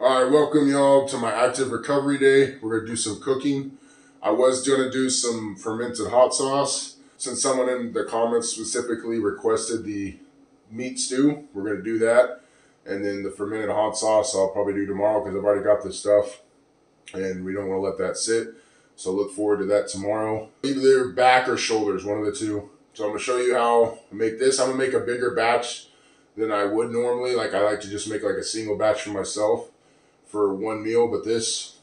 All right, welcome y'all to my active recovery day. We're gonna do some cooking. I was gonna do some fermented hot sauce. Since someone in the comments specifically requested the meat stew, we're gonna do that. And then the fermented hot sauce I'll probably do tomorrow because I've already got this stuff and we don't wanna let that sit. So look forward to that tomorrow. Either back or shoulders, one of the two. So I'm gonna show you how to make this. I'm gonna make a bigger batch than I would normally. Like I like to just make like a single batch for myself for one meal, but this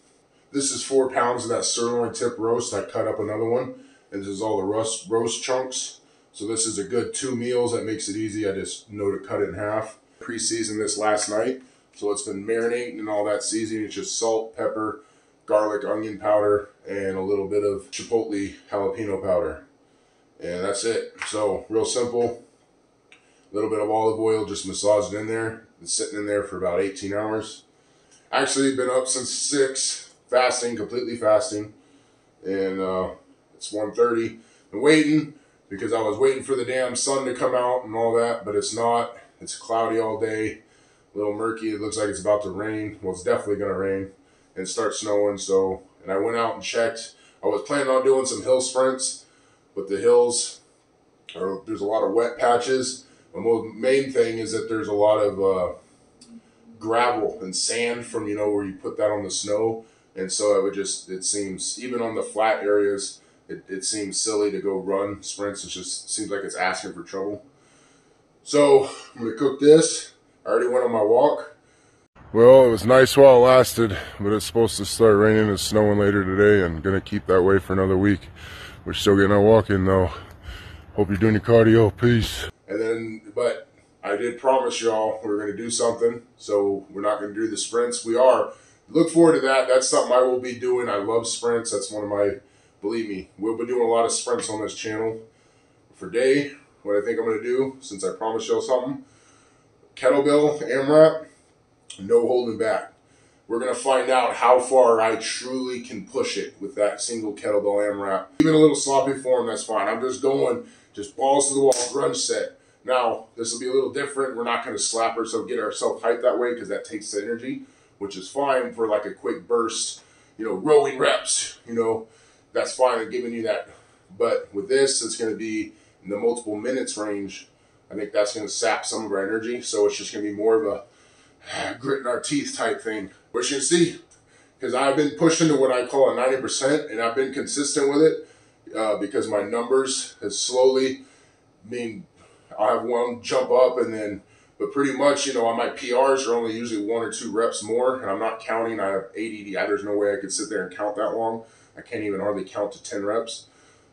is 4 pounds of that sirloin tip roast. I cut up another one, and this is all the roast chunks. So this is a good 2 meals. That makes it easy. I just know to cut it in half. Pre-seasoned this last night, so it's been marinating and all that seasoning. It's just salt, pepper, garlic, onion powder, and a little bit of chipotle jalapeno powder. And that's it. So real simple. A little bit of olive oil, just massaged in there. It's sitting in there for about 18 hours. Actually been up since 6, fasting, completely fasting. And it's 1:30. Been waiting because I was waiting for the damn sun to come out and all that, but it's not. It's cloudy all day, a little murky. It looks like it's about to rain. Well, it's definitely gonna rain and start snowing. So, and I went out and checked. I was planning on doing some hill sprints, but the hills there's a lot of wet patches. The main thing is that there's a lot of gravel and sand from, you know, where you put that on the snow. And so it seems, even on the flat areas, it seems silly to go run sprints. It just seems like it's asking for trouble. So I'm gonna cook this. I already went on my walk. Well, it was nice while it lasted, but it's supposed to start raining and snowing later today and gonna keep that way for another week. We're still getting our walk in though. Hope you're doing your cardio. Peace. And then, but I did promise y'all we were going to do something, so we're not going to do the sprints. We are. Look forward to that. That's something I will be doing. I love sprints. That's one of my, believe me, we'll be doing a lot of sprints on this channel. For day, what I think I'm going to do, since I promised y'all something, Kettlebell, AMRAP, no holding back. We're going to find out how far I truly can push it with that single kettlebell AMRAP. Even a little sloppy form, that's fine. I'm just going, just balls to the wall, grunge set. Now, this will be a little different. We're not going to slap ourselves, get ourselves hyped that way because that takes the energy, which is fine for like a quick burst, you know, rowing reps, you know, that's fine and giving you that. But with this, it's going to be in the multiple minutes range. I think that's going to sap some of our energy. So it's just going to be more of a grit in our teeth type thing. Which you can see, because I've been pushing to what I call a 90%, and I've been consistent with it because my numbers have slowly I'll have one jump up and then, but pretty much, you know, on my PRs are only usually 1 or 2 reps more, and I'm not counting. I have ADD. There's no way I could sit there and count that long. I can't even hardly count to 10 reps.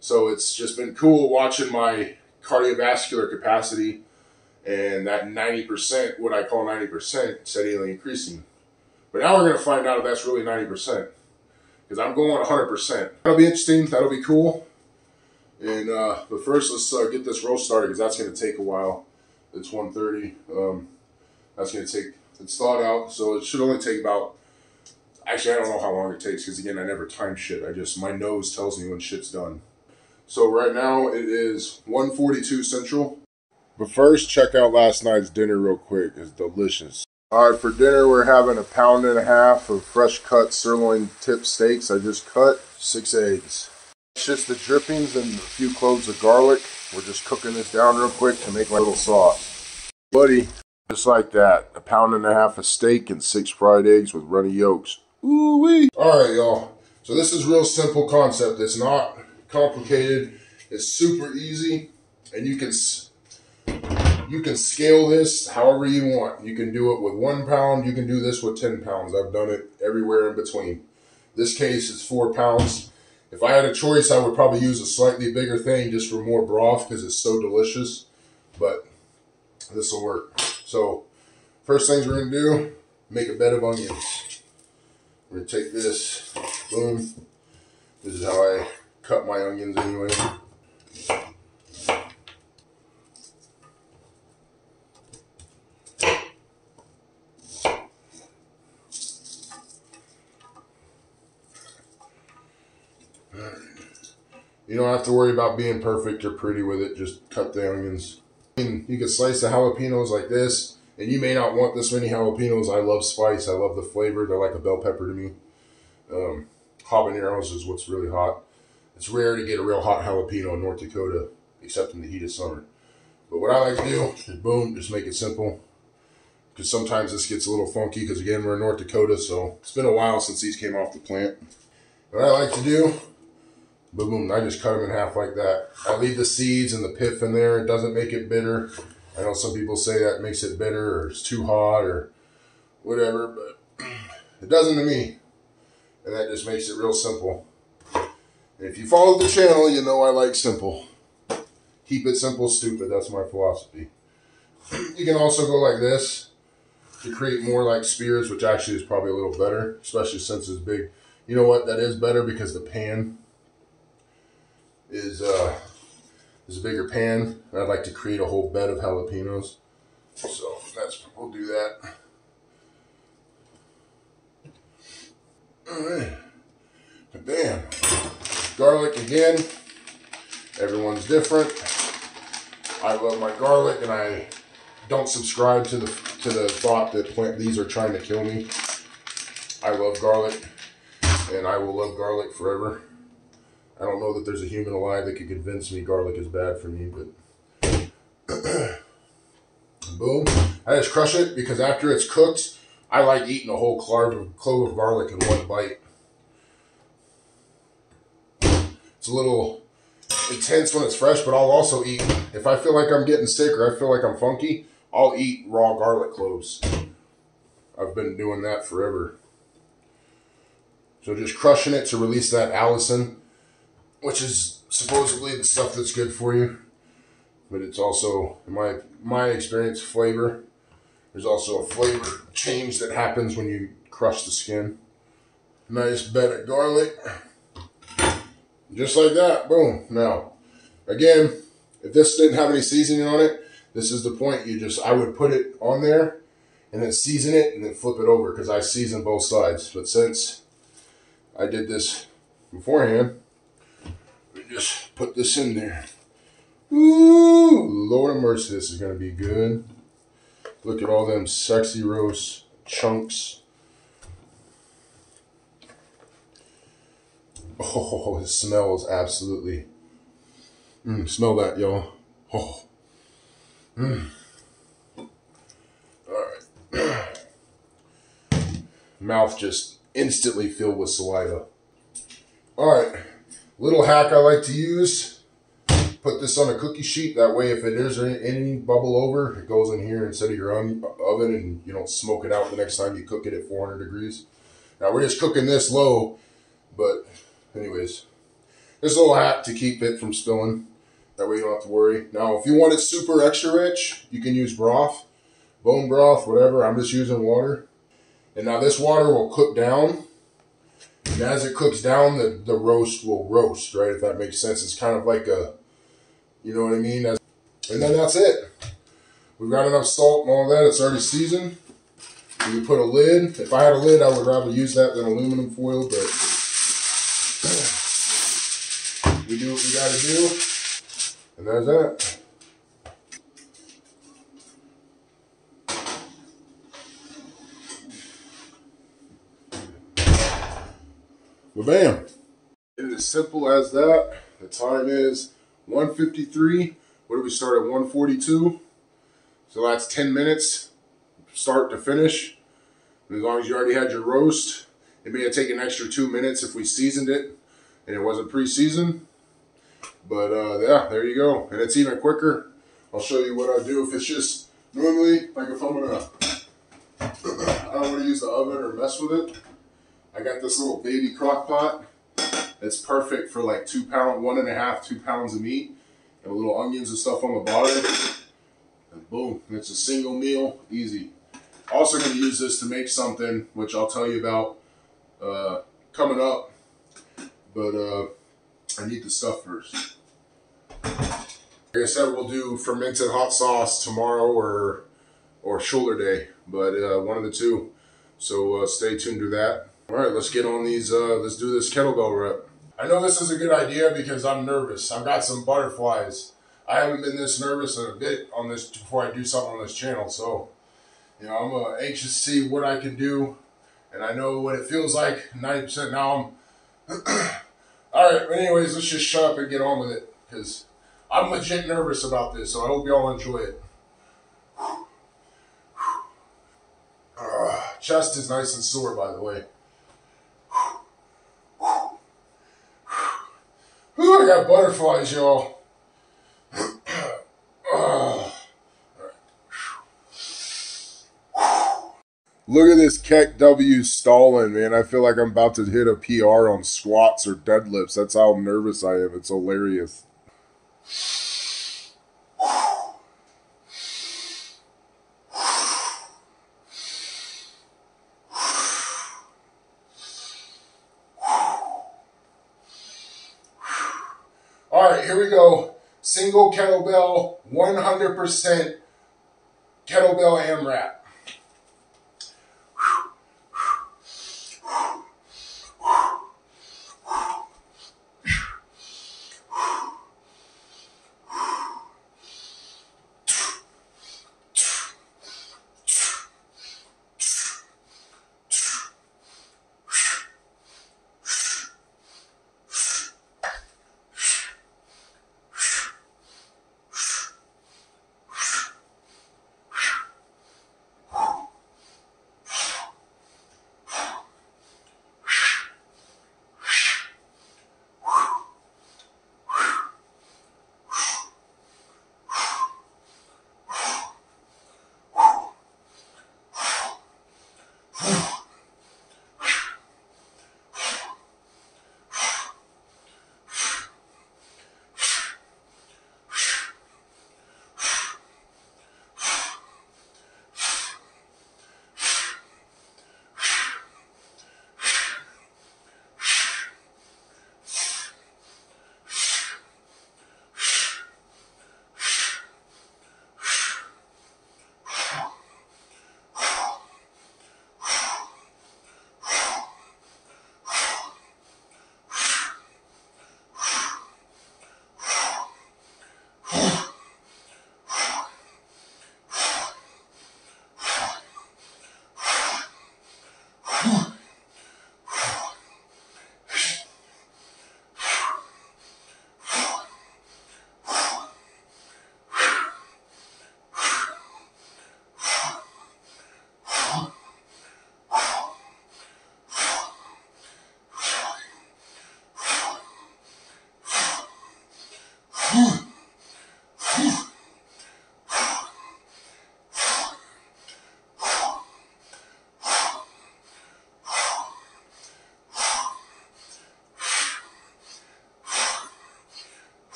So it's just been cool watching my cardiovascular capacity and that 90%, what I call 90%, steadily increasing. But now we're going to find out if that's really 90%, because I'm going 100%. That'll be interesting. That'll be cool. And but first, let's get this roast started because that's going to take a while. It's 1:30. That's going to take. It's thawed out, so it should only take about. Actually, I don't know how long it takes because again, I never time shit. My nose tells me when shit's done. So right now it is 1:42 Central. But first, check out last night's dinner real quick. It's delicious. All right, for dinner we're having 1.5 pounds of fresh cut sirloin tip steaks. I just cut 6 eggs. It's just the drippings and a few cloves of garlic. We're just cooking this down real quick to make my little sauce. Buddy, just like that. 1.5 pounds of steak and 6 fried eggs with runny yolks. Ooh-wee. All right, y'all. So this is real simple concept. It's not complicated. It's super easy. And you can scale this however you want. You can do it with 1 pound. You can do this with 10 pounds. I've done it everywhere in between. This case is 4 pounds. If I had a choice, I would probably use a slightly bigger thing just for more broth because it's so delicious. But this will work. So first things we're going to do, make a bed of onions. We're going to take this, boom. This is how I cut my onions anyway. You don't have to worry about being perfect or pretty with it. Just cut the onions. And you can slice the jalapenos like this. And you may not want this many jalapenos. I love spice. I love the flavor. They're like a bell pepper to me. Habaneros is what's really hot. It's rare to get a real hot jalapeno in North Dakota, except in the heat of summer. But what I like to do is, boom, just make it simple. Because sometimes this gets a little funky, because again, we're in North Dakota, so it's been a while since these came off the plant. What I like to do, boom, boom, I just cut them in half like that. I leave the seeds and the pith in there. It doesn't make it bitter. I know some people say that makes it bitter, or it's too hot, or whatever, but it doesn't to me. And that just makes it real simple. And if you follow the channel, you know I like simple. Keep it simple, stupid. That's my philosophy. You can also go like this to create more like spears, which actually is probably a little better, especially since it's big. You know what? That is better because the pan is a bigger pan. And I'd like to create a whole bed of jalapenos. So we'll do that. All right. Bam. Garlic again. Everyone's different. I love my garlic, and I don't subscribe to the thought that these are trying to kill me. I love garlic, and I will love garlic forever. I don't know that there's a human alive that could convince me garlic is bad for me, but boom. I just crush it because after it's cooked, I like eating a whole clove of garlic in one bite. It's a little intense when it's fresh, but I'll also eat, if I feel like I'm getting sick or I feel like I'm funky, I'll eat raw garlic cloves. I've been doing that forever. So just crushing it to release that allicin, which is supposedly the stuff that's good for you. But it's also, in my experience, flavor. There's also a flavor change that happens when you crush the skin. Nice bed of garlic. Just like that, boom. Now, again, if this didn't have any seasoning on it, this is the point. I would put it on there and then season it and then flip it over because I season both sides. But since I did this beforehand, we just put this in there. Ooh, Lord of mercy, this is going to be good. Look at all them sexy roast chunks. Oh, it smells absolutely. Smell that, y'all. Oh. All right. Mouth just instantly filled with saliva. All right. Little hack I like to use. Put this on a cookie sheet. That way, if it is any bubble over, it goes in here instead of your oven, and you don't smoke it out the next time you cook it at 400 degrees. Now, we're just cooking this low, but anyways, this little hack to keep it from spilling. That way you don't have to worry. Now, if you want it super extra rich, you can use broth, bone broth, whatever. I'm just using water. And now this water will cook down. And as it cooks down, the roast will roast, right? If that makes sense. It's kind of like a, you know what I mean? And then that's it. We've got enough salt and all that. It's already seasoned. We can put a lid. If I had a lid, I would rather use that than aluminum foil, but we do what we got to do. And there's that. Well, bam. It is as simple as that. The time is 1:53. What did we start at 1:42? So that's 10 minutes, start to finish. And as long as you already had your roast, it may have taken an extra 2 minutes if we seasoned it and it wasn't pre-seasoned. But yeah, there you go. And it's even quicker. I'll show you what I do. If it's just normally, like if I'm gonna, I don't want to use the oven or mess with it. I got this little baby crock pot. It's perfect for like 2 pounds, 1.5, 2 pounds of meat, and little onions and stuff on the bottom. And boom, and it's a single meal, easy. Also going to use this to make something, which I'll tell you about coming up. But I need the stuff first. Like I said, we'll do fermented hot sauce tomorrow or shoulder day, but one of the two. So stay tuned to that. All right, let's get on these. Let's do this kettlebell rep. I know this is a good idea because I'm nervous. I've got some butterflies. I haven't been this nervous in a bit on this before I do something on this channel. So You know, I'm anxious to see what I can do, and I know what it feels like. 90% now. All right, but anyways, let's just shut up and get on with it, because I'm legit nervous about this, so I hope y'all enjoy it. Chest is nice and sore, by the way. Ooh, I got butterflies, y'all. Look at this Keck W stalling, man. I feel like I'm about to hit a PR on squats or deadlifts. That's how nervous I am. It's hilarious. All right, here we go. Single kettlebell, 100% kettlebell AMRAP.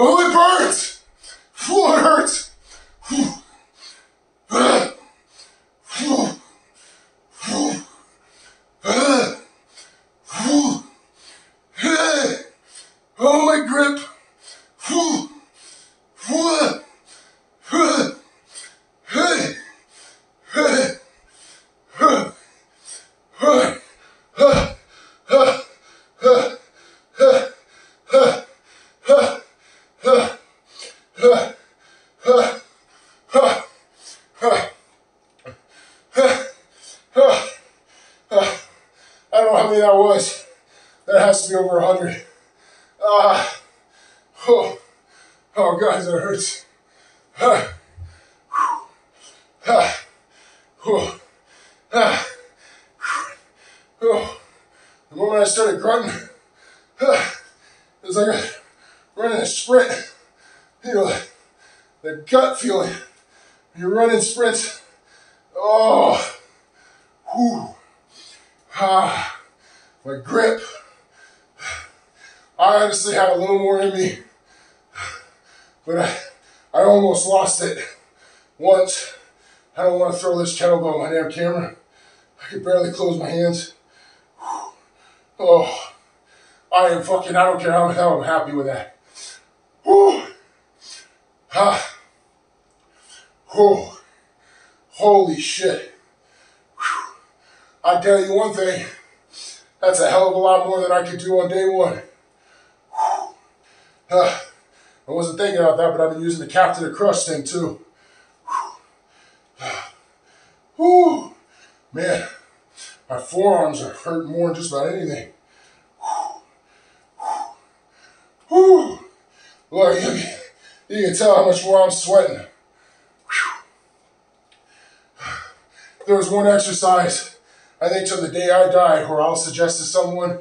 Oh, it burns! Oh, it hurts! Oh, my grip! I don't know how many that was. That has to be over 100. Oh, guys, that hurts. The moment I started grunting, it was like running a sprint. You know, that gut feeling. You're running sprints. Oh, my grip. I honestly had a little more in me, but I almost lost it. once. I don't want to throw this kettlebell on my damn camera. I can barely close my hands. Oh, I don't care how I'm happy with that. Whew. Ha. Whew. Holy shit. Whew. I tell you one thing, that's a hell of a lot more than I could do on day one. I wasn't thinking about that, but I've been using the Captain of Crush thing too. Whew. Man, my forearms are hurting more than just about anything. Whew. Look, you can tell how much more I'm sweating. There was one exercise, I think till the day I die, where I'll suggest to someone,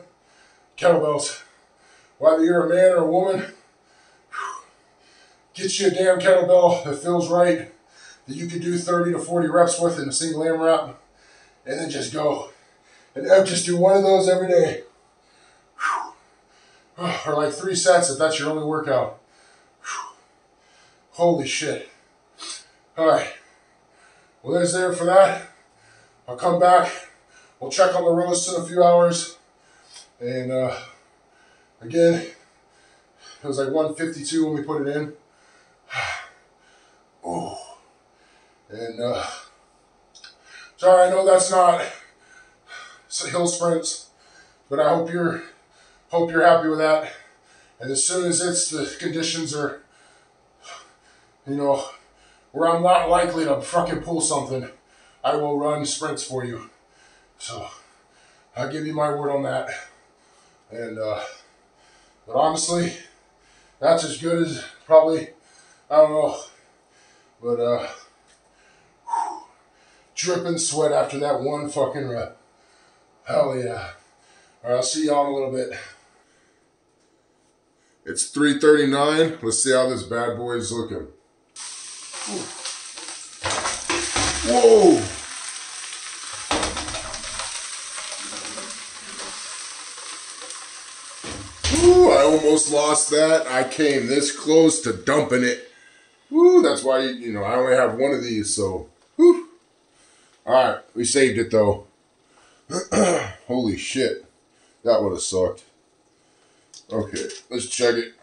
kettlebells. Whether you're a man or a woman, get you a damn kettlebell that feels right, that you can do 30 to 40 reps with in a single AMRAP, and then just go. And just do one of those every day. Or like 3 sets if that's your only workout. Holy shit. Alright. Well, there's there for that. I'll come back. We'll check on the roast in a few hours. And again, it was like 152 when we put it in. Oh. And sorry, I know that's not hill sprints, but I hope you're happy with that. And as soon as the conditions are, where I'm not likely to fucking pull something, I will run sprints for you. So I'll give you my word on that. And but honestly, that's as good as probably, I don't know, but dripping sweat after that one fucking rep. Hell yeah. All right, I'll see y'all in a little bit. It's 3:39. Let's see how this bad boy is looking. Whoa! Ooh, I almost lost that. I came this close to dumping it. Ooh, that's why, I only have one of these, so. Whew. All right, we saved it though. Holy shit. That would have sucked. Okay, let's check it.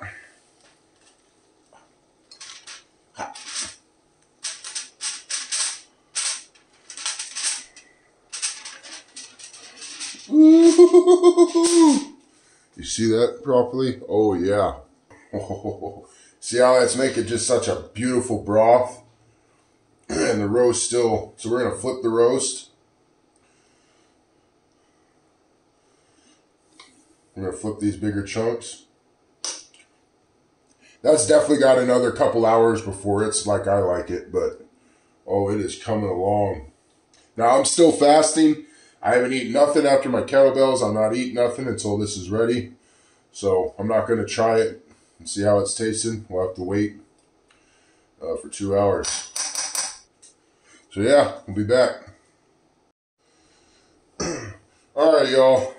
Ooh. You see that properly? Oh, yeah. Oh, see how that's making just such a beautiful broth? And the roast still. So we're going to flip the roast. We're going to flip these bigger chunks. That's definitely got another couple hours before it's like I like it, but oh, it is coming along. Now, I'm still fasting. I haven't eaten nothing after my kettlebells. I'm not eating nothing until this is ready. So I'm not going to try it and see how it's tasting. We'll have to wait for 2 hours. So yeah, we'll be back. All right, y'all.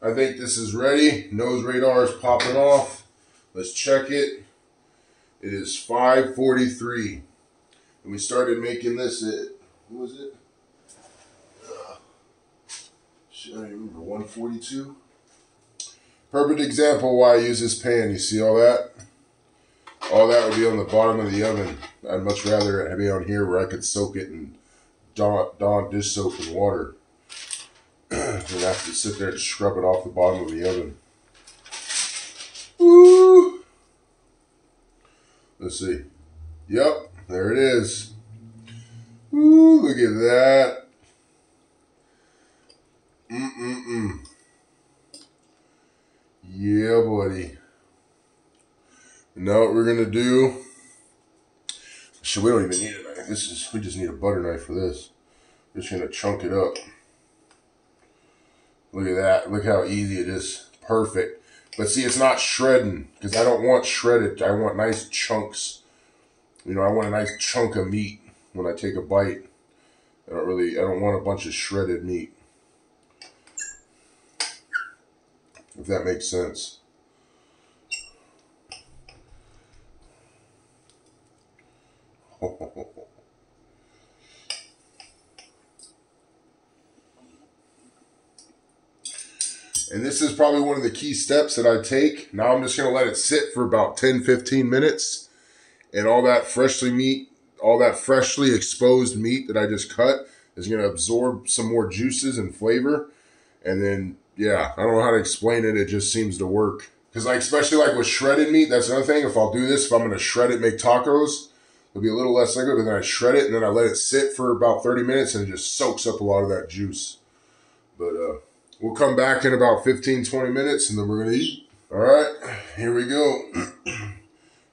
I think this is ready. Nose radar is popping off. Let's check it. It is 5:43. And we started making this at, what was it? I don't remember, 142? Perfect example why I use this pan. You see all that? All that would be on the bottom of the oven. I'd much rather it be on here where I could soak it in Dawn dish soap and water. Than have to sit there and scrub it off the bottom of the oven. Woo! Let's see. Yep, there it is. Woo, look at that. Yeah, buddy. Now what we're gonna do? Shit, we don't even need a knife. We just need a butter knife for this. We're just gonna chunk it up. Look at that. Look how easy it is. Perfect. But see, it's not shredding because I don't want shredded. I want nice chunks. I want a nice chunk of meat when I take a bite. I don't want a bunch of shredded meat. If that makes sense. And this is probably one of the key steps that I take. Now I'm just going to let it sit for about 10-15 minutes. And all that freshly exposed meat that I just cut is going to absorb some more juices and flavor. And then, yeah, I don't know how to explain it. It just seems to work. Because like, especially like with shredded meat, that's another thing. If I'll do this, if I'm going to shred it, make tacos, it'll be a little less liquid. But then I shred it and then I let it sit for about 30 minutes and it just soaks up a lot of that juice. But we'll come back in about 15-20 minutes and then we're going to eat. All right, here we go.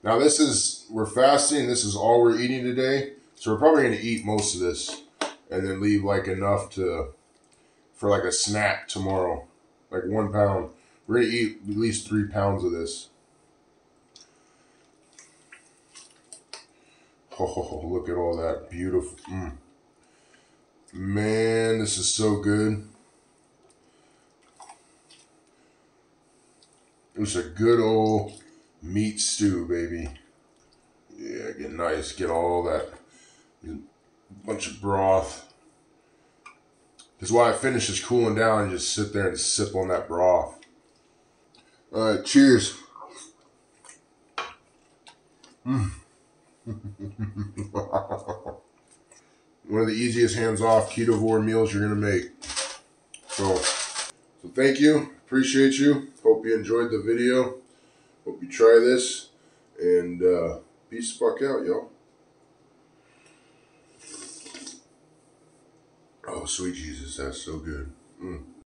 Now we're fasting. This is all we're eating today. So we're probably going to eat most of this and then leave like enough for like a snack tomorrow. Like 1 pound. We're going to eat at least 3 pounds of this. Oh, look at all that beautiful. Man, this is so good. It's a good old meat stew, baby. Yeah, get nice. Get all that. Bunch of broth. That's why I finish this cooling down and just sit there and sip on that broth. All right, cheers. One of the easiest hands-off ketovore meals you're going to make. So thank you. Appreciate you. Hope you enjoyed the video. Hope you try this. And peace the fuck out, y'all. Oh, sweet Jesus, that's so good.